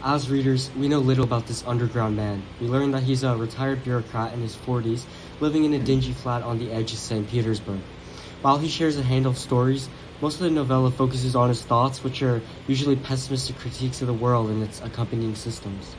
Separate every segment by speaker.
Speaker 1: As readers, we know little about this underground man. We learn that he's a retired bureaucrat in his 40s, living in a dingy flat on the edge of St. Petersburg. While he shares a handful of stories, most of the novella focuses on his thoughts, which are usually pessimistic critiques of the world and its accompanying systems.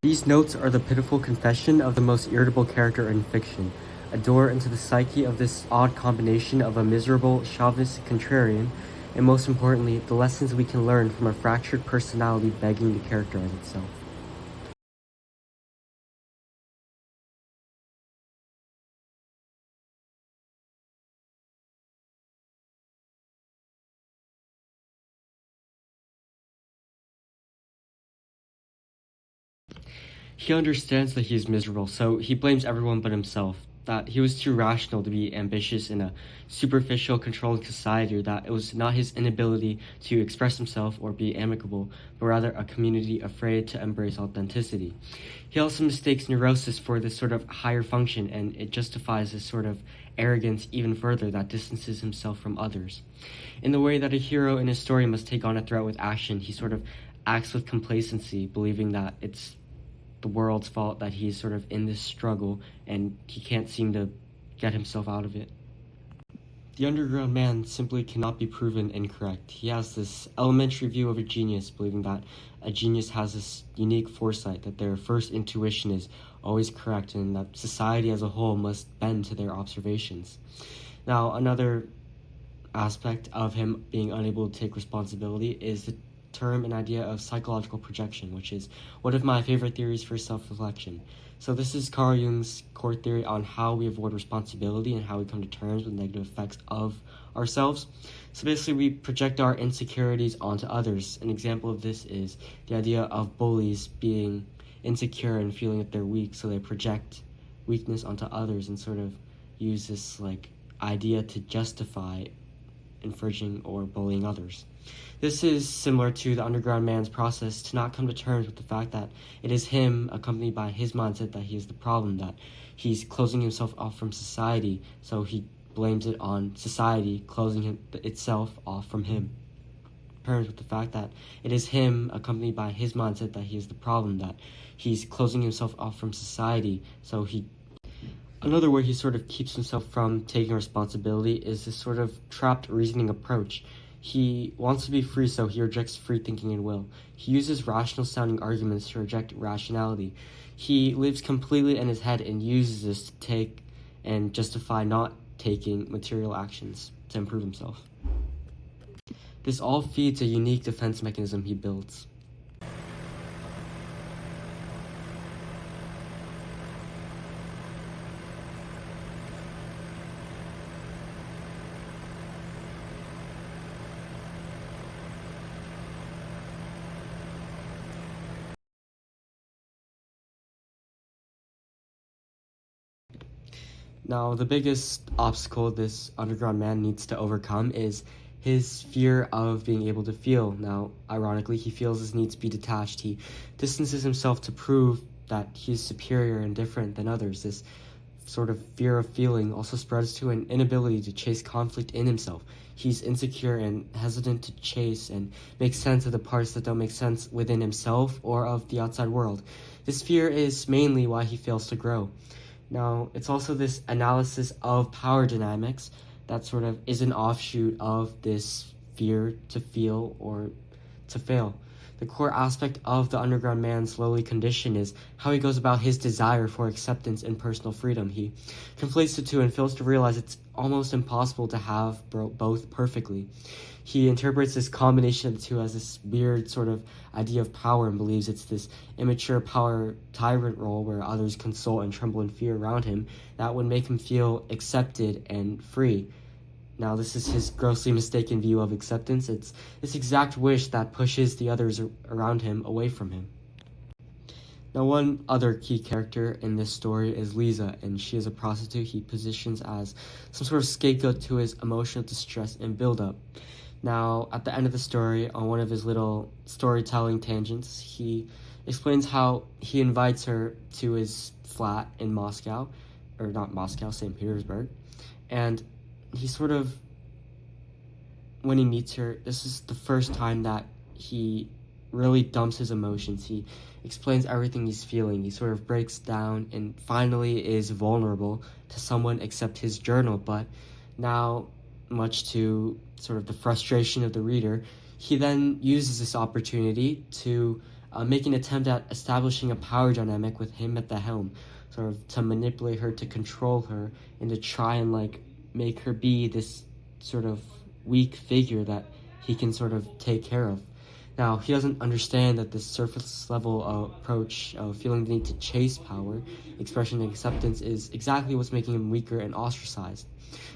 Speaker 1: These notes are the pitiful confession of the most irritable character in fiction, a door into the psyche of this odd combination of a miserable, chauvinistic contrarian, and most importantly, the lessons we can learn from a fractured personality begging to characterize itself. He understands that he is miserable, so he blames everyone but himself. That he was too rational to be ambitious in a superficial, controlling society, or that it was not his inability to express himself or be amicable, but rather a community afraid to embrace authenticity. He also mistakes neurosis for this sort of higher function, and it justifies this sort of arrogance even further that distances himself from others. In the way that a hero in his story must take on a threat with action, he sort of acts with complacency, believing that it's the world's fault that he's sort of in this struggle and he can't seem to get himself out of it. The underground man simply cannot be proven incorrect. He has this elementary view of a genius, believing that a genius has this unique foresight, that their first intuition is always correct, and that society as a whole must bend to their observations. Now, another aspect of him being unable to take responsibility is the term and idea of psychological projection, which is one of my favorite theories for self-reflection. So this is Carl Jung's core theory on how we avoid responsibility and how we come to terms with negative effects of ourselves. So basically we project our insecurities onto others. An example of this is the idea of bullies being insecure and feeling that they're weak, so they project weakness onto others and sort of use this idea to justify infringing or bullying others. This is similar to the underground man's process to not come to terms with the fact that it is him, accompanied by his mindset, that he is the problem, that he's closing himself off from society, so he blames it on society closing itself off from him. Terms with the fact that it is him, accompanied by his mindset, that he is the problem, that he's closing himself off from society, so he Another way he sort of keeps himself from taking responsibility is this sort of trapped reasoning approach. He wants to be free, so he rejects free thinking and will. He uses rational-sounding arguments to reject rationality. He lives completely in his head and uses this to take and justify not taking material actions to improve himself. This all feeds a unique defense mechanism he builds. Now, the biggest obstacle this underground man needs to overcome is his fear of being able to feel. Now, ironically, he feels his need to be detached. He distances himself to prove that he's superior and different than others. This sort of fear of feeling also spreads to an inability to chase conflict in himself. He's insecure and hesitant to chase and make sense of the parts that don't make sense within himself or of the outside world. This fear is mainly why he fails to grow. Now, it's also this analysis of power dynamics that sort of is an offshoot of this fear to feel or to fail. The core aspect of the underground man's lowly condition is how he goes about his desire for acceptance and personal freedom. He conflates the two and fails to realize it's almost impossible to have both perfectly. He interprets this combination of the two as this weird sort of idea of power and believes it's this immature power tyrant role where others console and tremble in fear around him that would make him feel accepted and free. Now, this is his grossly mistaken view of acceptance. It's this exact wish that pushes the others around him away from him. Now, one other key character in this story is Lisa, and she is a prostitute he positions as some sort of scapegoat to his emotional distress and buildup. Now, at the end of the story, on one of his little storytelling tangents, he explains how he invites her to his flat in Moscow, or not Moscow, St. Petersburg, and he sort of, when he meets her, this is the first time that he really dumps his emotions. He explains everything he's feeling. He sort of breaks down and finally is vulnerable to someone except his journal. But now, much to sort of the frustration of the reader, he then uses this opportunity to make an attempt at establishing a power dynamic with him at the helm, sort of to manipulate her, to control her, and to try and make her be this sort of weak figure that he can sort of take care of. Now, he doesn't understand that this surface level approach of feeling the need to chase power, expression, and acceptance is exactly what's making him weaker and ostracized.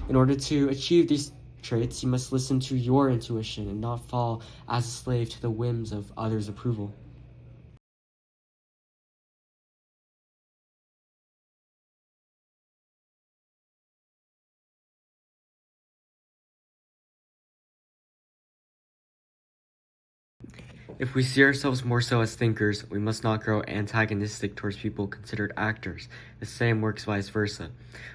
Speaker 1: In order to achieve these traits, you must listen to your intuition and not fall as a slave to the whims of others' approval. If we see ourselves more so as thinkers, we must not grow antagonistic towards people considered actors. The same works vice versa.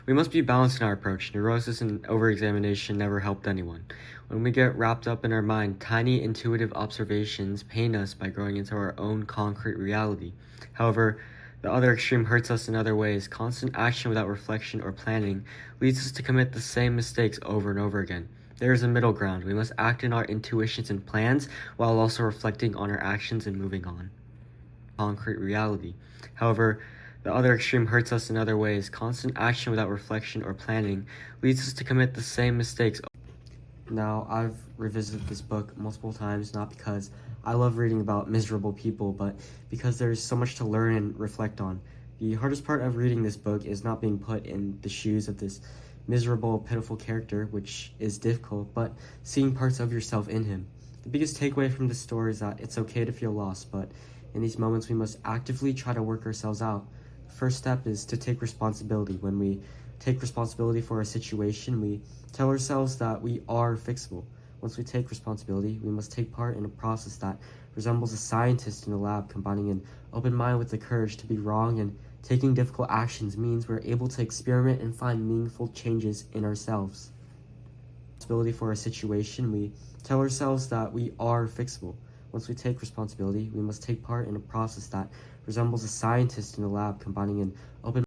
Speaker 1: We must be balanced in our approach. Neurosis and overexamination never helped anyone. When we get wrapped up in our mind, tiny intuitive observations pain us by growing into our own concrete reality. However, the other extreme hurts us in other ways. Constant action without reflection or planning leads us to commit the same mistakes over and over again. There is a middle ground. We must act in our intuitions and plans while also reflecting on our actions and moving on. Concrete reality. However, the other extreme hurts us in other ways. Constant action without reflection or planning leads us to commit the same mistakes. Now, I've revisited this book multiple times, not because I love reading about miserable people, but because there's so much to learn and reflect on. The hardest part of reading this book is not being put in the shoes of this miserable, pitiful character, which is difficult, but seeing parts of yourself in him. The biggest takeaway from this story is that it's okay to feel lost, but in these moments we must actively try to work ourselves out. The first step is to take responsibility. When we take responsibility for a situation, we tell ourselves that we are fixable. Once we take responsibility, we must take part in a process that resembles a scientist in a lab, combining an open mind with the courage to be wrong, and taking difficult actions means we're able to experiment and find meaningful changes in ourselves. Responsibility for a situation, we tell ourselves that we are fixable. Once we take responsibility, we must take part in a process that resembles a scientist in a lab, combining an open